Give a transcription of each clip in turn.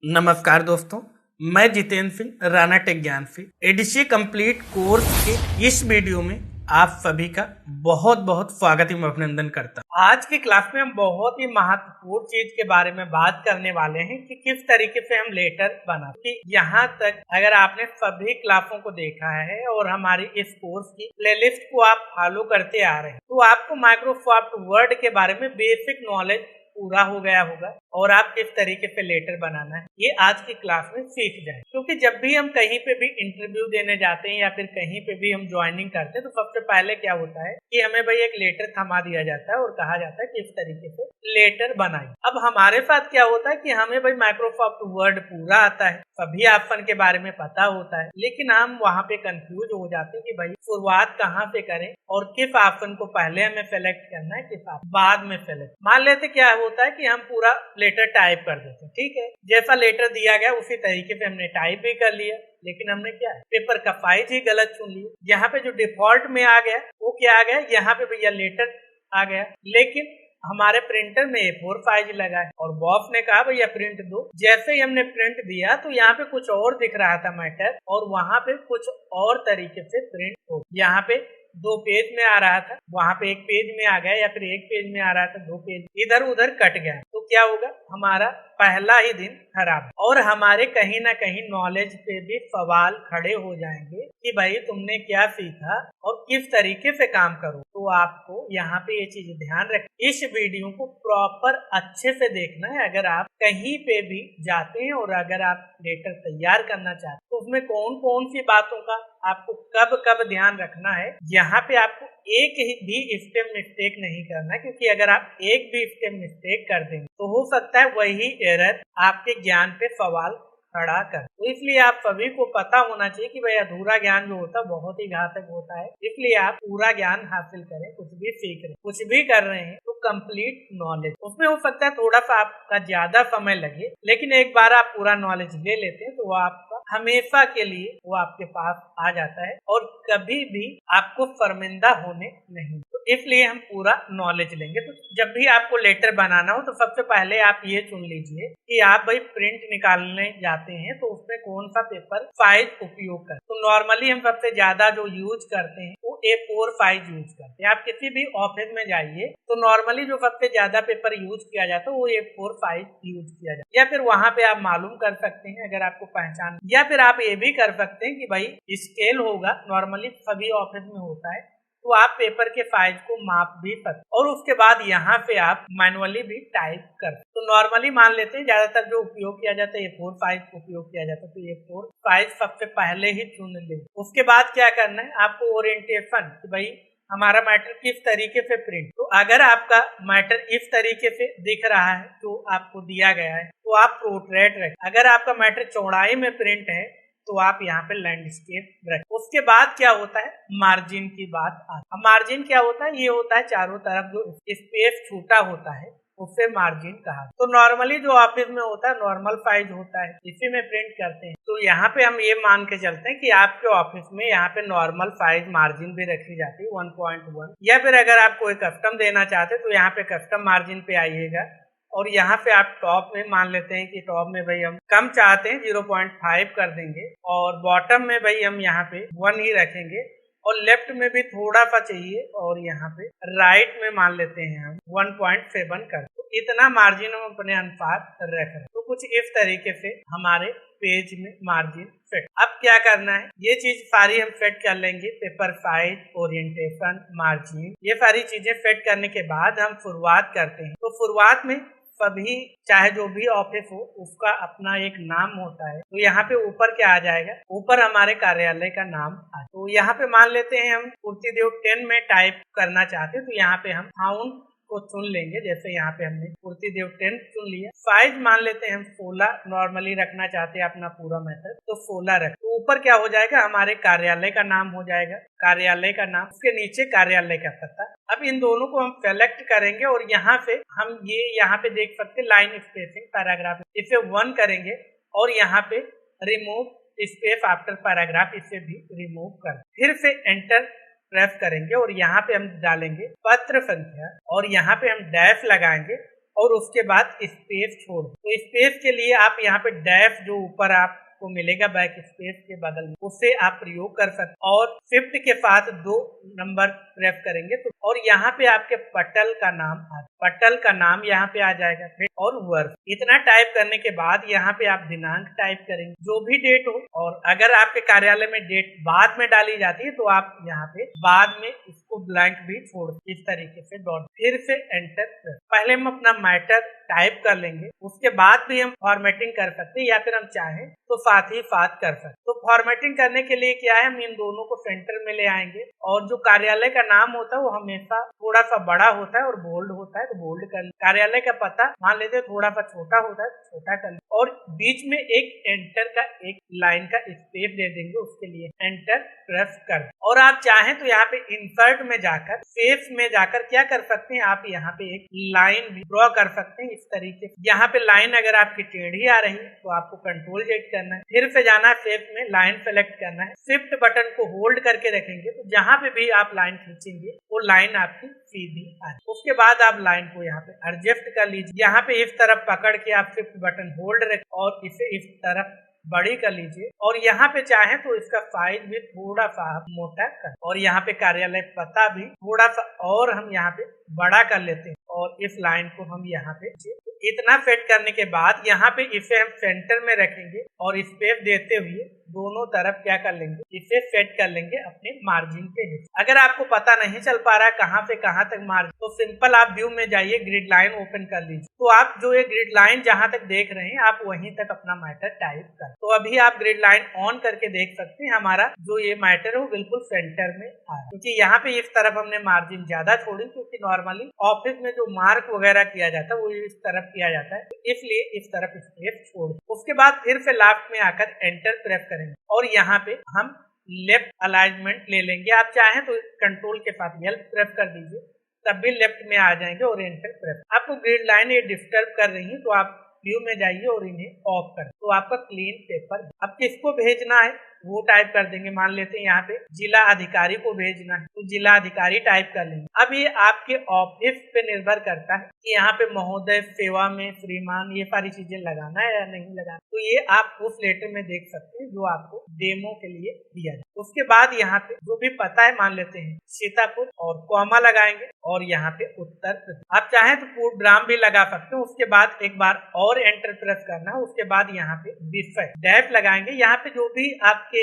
नमस्कार दोस्तों, मैं जितेंद्र सिंह राणा टेक ज्ञान से एडीसी कंप्लीट कोर्स के इस वीडियो में आप सभी का बहुत बहुत स्वागत एवं अभिनंदन करता हूं। आज की क्लास में हम बहुत ही महत्वपूर्ण चीज के बारे में बात करने वाले हैं कि किस तरीके से हम लेटर बना कि यहाँ तक अगर आपने सभी क्लासों को देखा है और हमारी इस कोर्स की प्लेलिस्ट को आप फॉलो करते आ रहे हैं तो आपको माइक्रोसॉफ्ट वर्ड के बारे में बेसिक नॉलेज पूरा हो गया होगा और आप किस तरीके से लेटर बनाना है ये आज की क्लास में सीख जाए। क्योंकि जब भी हम कहीं पे भी इंटरव्यू देने जाते हैं या फिर कहीं पे भी हम ज्वाइनिंग करते हैं तो सबसे पहले क्या होता है कि हमें भाई एक लेटर थमा दिया जाता है और कहा जाता है कि इस तरीके से लेटर बनाइए। अब हमारे साथ क्या होता है कि हमें भाई माइक्रोसॉफ्ट वर्ड पूरा आता है, सभी ऑप्शन के बारे में पता होता है, लेकिन हम वहाँ पे कंफ्यूज हो जाते हैं कि भाई शुरुआत कहाँ पे करें और किस ऑप्शन को पहले हमें सेलेक्ट करना है, किस बाद में सेलेक्ट। मान लेते क्या होता है कि हम पूरा लेटर टाइप कर देते हैं, ठीक है, जैसा लेटर दिया गया उसी तरीके से हमने टाइप भी कर लिया, लेकिन हमने क्या है पेपर का साइज ही गलत चुन लिया। यहाँ पे जो डिफॉल्ट में आ गया वो क्या आ गया, यहाँ पे भैया लेटर आ गया, लेकिन हमारे प्रिंटर में A4 साइज लगा है और बॉस ने कहा भैया प्रिंट दो। जैसे ही हमने प्रिंट दिया तो यहाँ पे कुछ और दिख रहा था मैटर और वहां पे कुछ और तरीके से प्रिंट हो, यहाँ पे 2 पेज में आ रहा था, वहां पे 1 पेज में आ गया, या फिर 1 पेज में आ रहा था 2 पेज इधर उधर कट गया। तो क्या होगा, हमारा पहला ही दिन खराब और हमारे कहीं ना कहीं नॉलेज पे भी सवाल खड़े हो जाएंगे कि भाई तुमने क्या सीखा और किस तरीके से काम करो। तो आपको यहाँ पे ये चीज ध्यान रख, इस वीडियो को प्रॉपर अच्छे से देखना है। अगर आप कहीं पे भी जाते हैं और अगर आप लेटर तैयार करना चाहते हैं तो उसमें कौन कौन सी बातों का आपको कब कब ध्यान रखना है, यहाँ पे आपको एक भी स्टेप मिस्टेक नहीं करना, क्योंकि अगर आप एक भी स्टेप मिस्टेक कर देंगे तो हो सकता है वही एरर आपके ज्ञान पे सवाल खड़ा कर। तो इसलिए आप सभी को पता होना चाहिए कि भाई अधूरा ज्ञान जो होता है बहुत ही घातक होता है, इसलिए आप पूरा ज्ञान हासिल करें। कुछ भी सीख रहे कुछ भी कर रहे हैं तो कंप्लीट नॉलेज, उसमें हो सकता है थोड़ा सा आपका ज्यादा समय लगे, लेकिन एक बार आप पूरा नॉलेज ले लेते हैं तो वो आपका हमेशा के लिए वो आपके पास आ जाता है और कभी भी आपको शर्मिंदा होने नहीं। तो इसलिए हम पूरा नॉलेज लेंगे। तो जब भी आपको लेटर बनाना हो तो सबसे पहले आप ये चुन लीजिए कि आप भाई प्रिंट निकालने जाते हैं तो उसमें कौन सा पेपर साइज उपयोग करें। तो नॉर्मली हम सबसे ज्यादा जो यूज करते हैं वो A4 साइज यूज करते हैं। आप किसी भी ऑफिस में जाइए तो नॉर्मली जो सबसे ज्यादा पेपर यूज किया जाता है वो A4 साइज यूज किया जाता है, या फिर वहां पे आप मालूम कर सकते हैं अगर आपको पहचान, या फिर आप ये भी कर सकते हैं कि भाई स्केल होगा, नॉर्मली सभी ऑफिस में होता है, तो आप पेपर के साइज को माप भी सकते और उसके बाद यहाँ पे आप मैनुअली भी टाइप कर। तो नॉर्मली मान लेते हैं ज्यादातर जो उपयोग किया जाता है A4 साइज उपयोग किया जाता है, तो A4 साइज सबसे पहले ही चुन ले। उसके बाद क्या करना है, आपको ओरिएंटेशन कि भाई हमारा मैटर किस तरीके से प्रिंट, तो अगर आपका मैटर इस तरीके से दिख रहा है तो आपको दिया गया है तो आप पोर्ट्रेट रखें। अगर आपका मैटर चौड़ाई में प्रिंट है तो आप यहाँ पे लैंडस्केप रखें। उसके बाद क्या होता है, मार्जिन की बात आती है। मार्जिन क्या होता है, ये होता है चारों तरफ जो स्पेस छूटा होता है उससे मार्जिन कहा। तो नॉर्मली जो ऑफिस में होता है नॉर्मल साइज होता है, इसी में प्रिंट करते हैं। तो यहाँ पे हम ये मान के चलते हैं कि आपके ऑफिस में यहाँ पे नॉर्मल साइज मार्जिन भी रखी जाती है 1.1, या फिर अगर आप कोई कस्टम देना चाहते हैं तो यहाँ पे कस्टम मार्जिन पे आइएगा और यहाँ पे आप टॉप में मान लेते हैं कि टॉप में भाई हम कम चाहते हैं 0.5 कर देंगे और बॉटम में भाई हम यहाँ पे 1 ही रखेंगे और लेफ्ट में भी थोड़ा सा चाहिए और यहाँ पे राइट में मान लेते हैं हम 1.7 कर। तो इतना मार्जिन हम अपने अनुसार रख रहे हैं। तो कुछ इस तरीके से हमारे पेज में मार्जिन सेट। अब क्या करना है, ये चीज सारी हम सेट कर लेंगे, पेपर साइज, ओरिएंटेशन, मार्जिन, ये सारी चीजें सेट करने के बाद हम शुरुआत करते हैं। तो शुरुआत में सभी चाहे जो भी ऑफिस हो उसका अपना एक नाम होता है। तो यहाँ पे ऊपर क्या आ जाएगा, ऊपर हमारे कार्यालय का नाम आ। तो यहाँ पे मान लेते हैं हम कीर्तिदेव 10 में टाइप करना चाहते हैं तो यहाँ पे हम फाउंड को चुन लेंगे, जैसे यहाँ पे हमने कीर्तिदेव 10 चुन लिया। साइज मान लेते हैं हम 16 नॉर्मली रखना चाहते हैं अपना पूरा मेथड, तो 16 रख। तो ऊपर क्या हो जाएगा, हमारे कार्यालय का नाम हो जाएगा, कार्यालय का नाम, उसके नीचे कार्यालय का पता। अब इन दोनों को हम सेलेक्ट करेंगे और यहाँ से हम ये यहाँ पे देख सकते हैं लाइन स्पेसिंग पैराग्राफ, इसे 1 करेंगे और यहाँ पे रिमूव स्पेस आफ्टर पैराग्राफ, इसे भी रिमूव कर फिर से एंटर प्रेस करेंगे और यहाँ पे हम डालेंगे पत्र संख्या और यहाँ पे हम डैश लगाएंगे और उसके बाद स्पेस छोड़ दो। तो स्पेस के लिए आप यहाँ पे डैश जो ऊपर आपको मिलेगा बैक स्पेस के बगल में, उससे आप प्रयोग कर सकते, और शिफ्ट के साथ 2 नंबर प्रेस करेंगे तो और यहाँ पे आपके पटल का नाम यहाँ पे आ जाएगा, फिर और वर्ष। इतना टाइप करने के बाद यहाँ पे आप दिनांक टाइप करेंगे, जो भी डेट हो, और अगर आपके कार्यालय में डेट बाद में डाली जाती है तो आप यहाँ पे बाद में इसको ब्लैंक भी छोड़ दो, इस तरीके से डॉट, फिर से एंटर प्रेस। पहले हम अपना मैटर टाइप कर लेंगे, उसके बाद भी हम फॉर्मेटिंग कर सकते हैं, या फिर हम चाहें तो साथ ही साथ कर सकते। तो फॉर्मेटिंग करने के लिए क्या है, हम इन दोनों को सेंटर में ले आएंगे, और जो कार्यालय का नाम होता है वो हमेशा थोड़ा सा बड़ा होता है और बोल्ड होता है, तो बोल्ड कर। कार्यालय का पता मान लेते थोड़ा सा छोटा होता है, छोटा कर, और बीच में एक एंटर का एक लाइन का स्पेस दे देंगे, उसके लिए एंटर प्रेस कर। और आप चाहें तो यहाँ पे इंसर्ट में जाकर, सेव में जाकर क्या कर सकते हैं, आप यहाँ पे एक लाइन भी ड्रॉ कर सकते हैं, इस तरीके से। यहाँ पे लाइन अगर आपकी टेढ़ी आ रही है तो आपको कंट्रोल जेड करना है, फिर से जाना, सेव में लाइन सेलेक्ट करना है, शिफ्ट बटन को होल्ड करके रखेंगे, तो जहां पे भी आप लाइन खींचेंगे वो लाइन आपकी सीधी आए। उसके बाद आप लाइन को यहाँ पे एडजस्ट कर लीजिए, यहाँ पे इस तरफ पकड़ के आप शिफ्ट बटन होल्ड रखें और इसे इस तरफ बड़ी कर लीजिए, और यहाँ पे चाहें तो इसका साइज भी थोड़ा सा मोटा कर, और यहाँ पे कार्यालय पता भी थोड़ा सा और हम यहाँ पे बड़ा कर लेते हैं, और इस लाइन को हम यहाँ पे इतना सेट करने के बाद यहाँ पे इसे हम सेंटर में रखेंगे, और स्पेस देते हुए दोनों तरफ क्या कर लेंगे, इसे सेट कर लेंगे अपने मार्जिन के हिसाब। अगर आपको पता नहीं चल पा रहा है कहाँ से कहाँ तक मार्जिन, तो सिंपल आप व्यू में जाइए, ग्रिड लाइन ओपन कर लीजिए, तो आप जो ये ग्रिड लाइन जहाँ तक देख रहे हैं आप वहीं तक अपना मैटर टाइप कर। तो अभी आप ग्रिड लाइन ऑन करके देख सकते हैं, हमारा जो ये मैटर है वो बिल्कुल सेंटर में आ, क्योंकि यहाँ पे इस तरफ हमने मार्जिन ज्यादा छोड़ी, क्योंकि नॉर्मली ऑफिस में जो मार्क वगैरह किया जाता है वो इस तरफ किया जाता है, तो इसलिए इस तरफ स्पेस छोड़। उसके बाद फिर से लास्ट में आकर एंटर प्रेस करेंगे, और यहाँ पे हम लेफ्ट अलाइनमेंट ले लेंगे। आप चाहें तो कंट्रोल के साथ L प्रेस कर दीजिए, तब भी लेफ्ट में आ जाएंगे, और एंटर प्रेस। आपको ग्रिड लाइन ये डिस्टर्ब कर रही है तो आप व्यू में जाइए और इन्हें ऑफ कर, तो आपका क्लीन पेपर। अब किसको भेजना है वो टाइप कर देंगे, मान लेते हैं यहाँ पे जिला अधिकारी को भेजना है, तो जिला अधिकारी टाइप कर लेंगे। अब ये आपके ऑफिस पे निर्भर करता है कि यहाँ पे महोदय, सेवा में, श्रीमान, ये सारी चीजें लगाना है या नहीं लगाना, तो ये आप उस लेटर में देख सकते हैं जो आपको डेमो के लिए दिया जाए। उसके बाद यहाँ पे जो भी पता है, मान लेते हैं सीतापुर, और कॉमा लगाएंगे, और यहाँ पे उत्तर प्रदेश। आप चाहें तो पूर्ण ग्राम भी लगा सकते हैं। उसके बाद एक बार और एंटर प्रेस करना है, उसके बाद यहाँ पे विषय डैश लगाएंगे, यहाँ पे जो भी आपके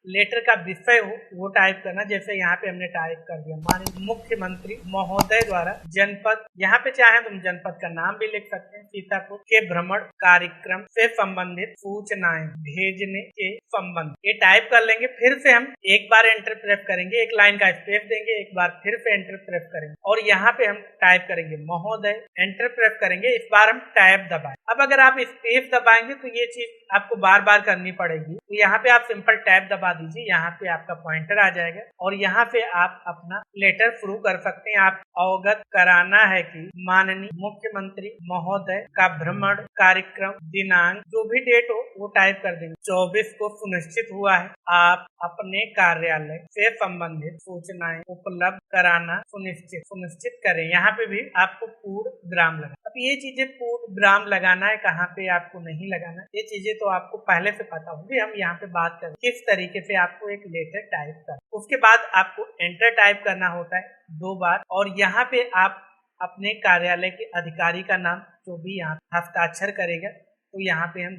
लेटर का विषय हो वो टाइप करना। जैसे यहाँ पे हमने टाइप कर दिया माननीय मुख्यमंत्री महोदय द्वारा जनपद, यहाँ पे चाहे तुम जनपद का नाम भी लिख सकते हैं, सीतापुर के भ्रमण कार्यक्रम से संबंधित सूचनाएं भेजने के संबंध, ये टाइप कर लेंगे। फिर से हम एक बार एंटर प्रेस करेंगे, एक लाइन का स्पेस देंगे, एक बार फिर से एंटर प्रेस करेंगे, और यहाँ पे हम टाइप करेंगे महोदय, एंटर प्रेस करेंगे, इस बार हम टैब दबाएं। अब अगर आप स्पेस दबाएंगे तो ये चीज आपको बार बार करनी पड़ेगी, तो यहाँ पे आप सिंपल टैब दबा दीजिए, यहाँ पे आपका पॉइंटर आ जाएगा, और यहाँ पे आप अपना लेटर शुरू कर सकते हैं। आप अवगत कराना है कि माननीय मुख्यमंत्री महोदय का भ्रमण कार्यक्रम दिनांक जो भी डेट हो वो टाइप कर देंगे, 24 को सुनिश्चित हुआ है। आप अपने कार्यालय से संबंधित सूचनाएं उपलब्ध कराना सुनिश्चित करें। यहाँ पे भी आपको पूर्ण विराम लगा। अब ये चीजें पूर्ण विराम लगाना है, कहाँ पे आपको नहीं लगाना, ये चीजें तो आपको पहले से पता होगी। हम यहाँ पे बात करें किस तरीके से आपको एक लेटर टाइप कर, उसके बाद आपको एंटर टाइप करना होता है 2 बार, और यहाँ पे आप अपने कार्यालय के अधिकारी का नाम जो भी यहाँ हस्ताक्षर करेगा, तो यहाँ पे हम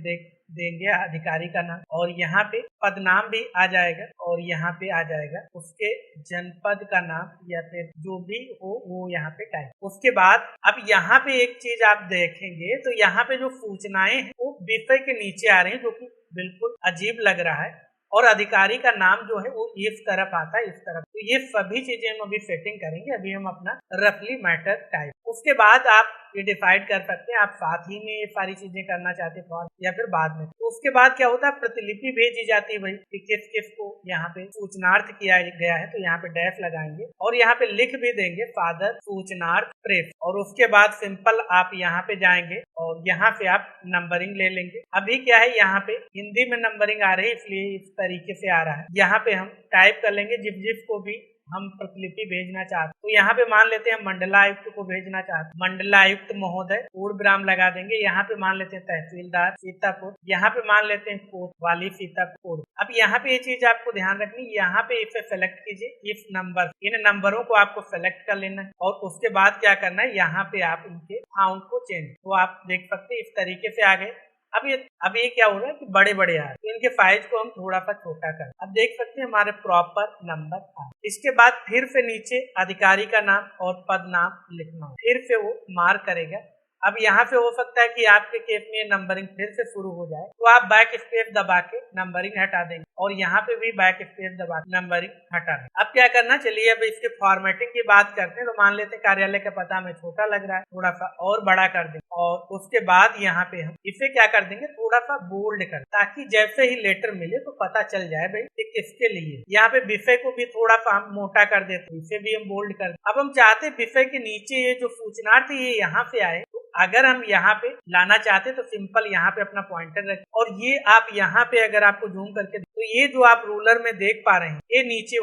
देंगे अधिकारी का नाम, और यहाँ पे पदनाम भी आ जाएगा, और यहाँ पे आ जाएगा उसके जनपद का नाम या फिर जो भी हो वो यहाँ पे टाइप। उसके बाद अब यहाँ पे एक चीज आप देखेंगे, तो यहाँ पे जो सूचनाएं हैं वो विषय के नीचे आ रही हैं, जो कि बिल्कुल अजीब लग रहा है, और अधिकारी का नाम जो है वो इस तरफ आता है, इस तरफ। तो ये सभी चीजें हम अभी सेटिंग करेंगे। अभी हम अपना रफली मैटर टाइप, उसके बाद आप ये डिसाइड कर सकते हैं आप साथ ही में ये सारी चीजें करना चाहते हैं या फिर बाद में। तो उसके बाद क्या होता है, प्रतिलिपि भेजी जाती है भाई कि किस किस को यहाँ पे सूचनार्थ किया गया है, तो यहाँ पे डैश लगाएंगे, और यहाँ पे लिख भी देंगे फादर सूचनार्थ प्रेस, और उसके बाद सिंपल आप यहाँ पे जाएंगे और यहाँ से आप नंबरिंग ले लेंगे। अभी क्या है, यहाँ पे हिंदी में नंबरिंग आ रही है, इसलिए इस तरीके से आ रहा है। यहाँ पे हम टाइप कर लेंगे जिस को भी हम प्रतिलिपि भेजना चाहते हैं, तो यहाँ पे मान लेते हैं मंडलायुक्त को भेजना चाहते हैं, मंडलायुक्त महोदय पूर्ण विराम लगा देंगे। यहाँ पे मान लेते हैं तहसीलदार सीतापुर, यहाँ पे मान लेते हैं कोतवाली सीतापुर। अब यहाँ पे ये चीज आपको ध्यान रखनी, यहाँ पे इसे सेलेक्ट कीजिए, इफ नंबर, इन नंबरों को आपको सेलेक्ट कर लेना है और उसके बाद क्या करना है, यहाँ पे आप इनके फाउंड को चेंज, तो आप देख सकते हैं इस तरीके से आ गए। अब ये क्या हो रहा है कि बड़े बड़े आ रहे हैं, तो इनके फाइल्स को हम थोड़ा सा छोटा कर, अब देख सकते हैं हमारे प्रॉपर नंबर आ। इसके बाद फिर से नीचे अधिकारी का नाम और पद नाम लिखना हो, फिर से वो मार्क करेगा। अब यहाँ पे हो सकता है कि आपके केस में नंबरिंग फिर से शुरू हो जाए, तो आप बैक स्पेस दबा के नंबरिंग हटा देंगे और यहाँ पे भी बैक स्पेस दबा के नंबरिंग हटा देंगे। अब क्या करना, चलिए अब इसके फॉर्मेटिंग की बात करते हैं। तो मान लेते हैं कार्यालय का पता हमें छोटा लग रहा है, थोड़ा सा और बड़ा कर देंगे और उसके बाद यहाँ पे हम इसे क्या कर देंगे, थोड़ा सा बोल्ड कर, ताकि जैसे ही लेटर मिले तो पता चल जाए भाई ये किसके लिए। यहाँ पे विषय को भी थोड़ा सा हम मोटा कर देते, इसे भी हम बोल्ड कर। अब हम चाहते हैं विषय के नीचे ये जो सूचनार्थ ये यहाँ से आए, अगर हम यहाँ पे लाना चाहते तो सिंपल यहाँ पे अपना पॉइंटर रखें और ये आप यहाँ पे अगर आपको जूम करके तो ये जो आप रूलर में देख पा रहे हैं ये नीचे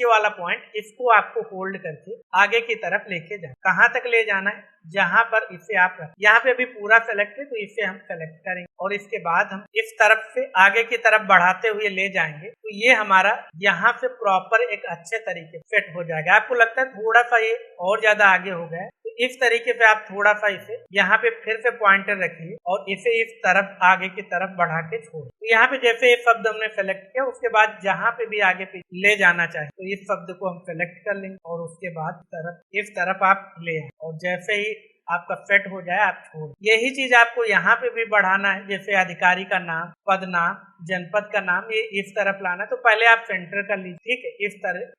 वाला पॉइंट, इसको आपको होल्ड करके आगे की तरफ लेके जाए। कहाँ तक ले जाना है, जहां पर इसे आप यहाँ पे अभी पूरा सेलेक्ट है तो इसे हम सेलेक्ट करेंगे और इसके बाद हम इस तरफ से आगे की तरफ बढ़ाते हुए ले जाएंगे, तो ये हमारा यहाँ से प्रॉपर एक अच्छे तरीके से सेट हो जाएगा। आपको लगता है थोड़ा सा ये और ज्यादा आगे हो गया, तो इस तरीके से आप थोड़ा सा इसे यहाँ पे फिर से पॉइंटर रखिए और इसे इस तरफ आगे की तरफ बढ़ा के छोड़। तो यहाँ पे जैसे ये शब्द हमने सेलेक्ट किया, उसके बाद जहाँ पे भी आगे पे ले जाना चाहे तो इस शब्द को हम सेलेक्ट कर लेंगे और उसके बाद इस तरफ आप ले आए और जैसे ही आपका सेट हो जाए आप छोड़। यही चीज आपको यहाँ पे भी बढ़ाना है, जैसे अधिकारी का नाम, पद नाम, जनपद का नाम, ये इस तरफ लाना है तो पहले आप सेंटर कर लीजिए, ठीक है,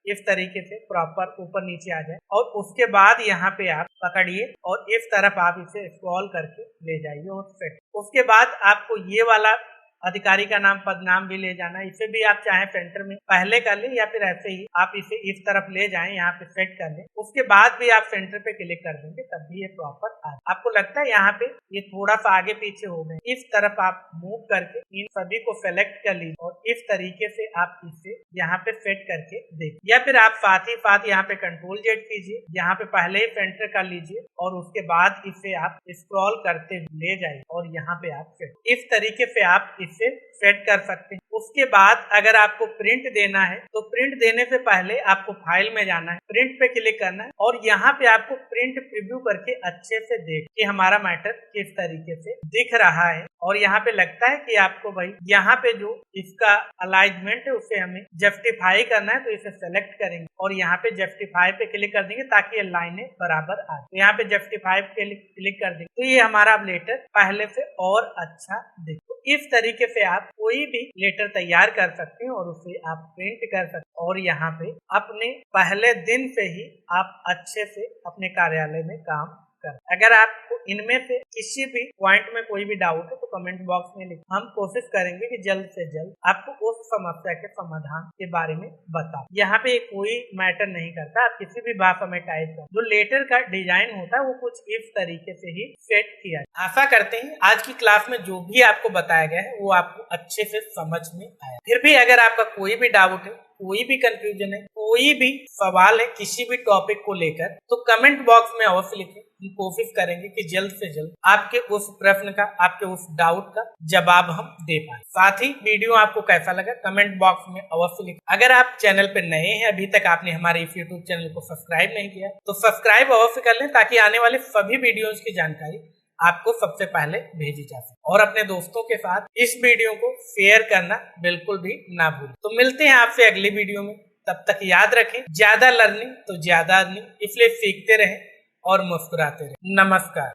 इस तरीके से प्रॉपर ऊपर नीचे आ जाए और उसके बाद यहाँ पे आप पकड़िए और इस तरफ आप इसे स्क्रॉल करके ले जाइए और सेट। उसके बाद आपको ये वाला अधिकारी का नाम, पद नाम भी ले जाना है, इसे भी आप चाहे सेंटर में पहले कर लें या फिर ऐसे ही आप इसे इस तरफ ले जाएं, यहाँ पे सेट कर लें। उसके बाद भी आप सेंटर पे क्लिक कर देंगे तब भी ये प्रॉपर आ। आपको लगता है यहाँ पे ये थोड़ा सा आगे पीछे हो गए, इस तरफ आप मूव करके इन सभी को सेलेक्ट कर लीजिए और इस तरीके से आप इसे यहाँ पे सेट करके देखिए, या फिर आप साथ ही साथ यहाँ पे कंट्रोल जेड कीजिए, यहाँ पे पहले ही सेंटर कर लीजिए और उसके बाद इसे आप स्क्रॉल करते ले जाइए और यहाँ पे आप सेट, इस तरीके से आप से सेट कर सकते हैं। उसके बाद अगर आपको प्रिंट देना है तो प्रिंट देने से पहले आपको फाइल में जाना है, प्रिंट पे क्लिक करना है और यहाँ पे आपको प्रिंट प्रीव्यू करके अच्छे से देख कि हमारा मैटर किस तरीके से दिख रहा है और यहाँ पे लगता है कि आपको भाई यहाँ पे जो इसका अलाइनमेंट है उसे हमें जस्टिफाई करना है, तो इसे सेलेक्ट करेंगे और यहाँ पे जस्टिफाई पे क्लिक कर देंगे ताकि ये लाइनें बराबर आ जाए। तो यहाँ पे जस्टिफाई पे क्लिक कर देंगे तो ये हमारा लेटर पहले से और अच्छा दिखे। इस तरीके से आप कोई भी लेटर तैयार कर सकते हैं और उसे आप प्रिंट कर सकते हैं और यहाँ पे अपने पहले दिन से ही आप अच्छे से अपने कार्यालय में काम कर। अगर आपको इनमें से किसी भी पॉइंट में कोई भी डाउट है तो कमेंट बॉक्स में लिखें, हम कोशिश करेंगे कि जल्द से जल्द आपको उस समस्या के समाधान के बारे में बताओ। यहाँ पे कोई मैटर नहीं करता, आप किसी भी भाषा में टाइप करें, जो लेटर का डिजाइन होता है वो कुछ इस तरीके से ही सेट किया। आशा करते हैं आज की क्लास में जो भी आपको बताया गया है वो आपको अच्छे से समझ में आया। फिर भी अगर आपका कोई भी डाउट है, कोई भी कंफ्यूजन है, कोई भी सवाल है किसी भी टॉपिक को लेकर, तो कमेंट बॉक्स में अवश्य लिखें। हम कोशिश करेंगे कि जल्द से जल्द आपके उस प्रश्न का, आपके उस डाउट का जवाब हम दे पाए। साथ ही वीडियो आपको कैसा लगा कमेंट बॉक्स में अवश्य लिखें। अगर आप चैनल पर नए हैं, अभी तक आपने हमारे इस यूट्यूब चैनल को सब्सक्राइब नहीं किया तो सब्सक्राइब अवश्य कर लें ताकि आने वाले सभी वीडियोज की जानकारी आपको सबसे पहले भेजी जा सके। और अपने दोस्तों के साथ इस वीडियो को शेयर करना बिल्कुल भी ना भूलें। तो मिलते हैं आपसे अगली वीडियो में, तब तक याद रखें ज्यादा लर्निंग तो ज्यादा अर्निंग, इसलिए सीखते रहें और मुस्कुराते रहें। नमस्कार।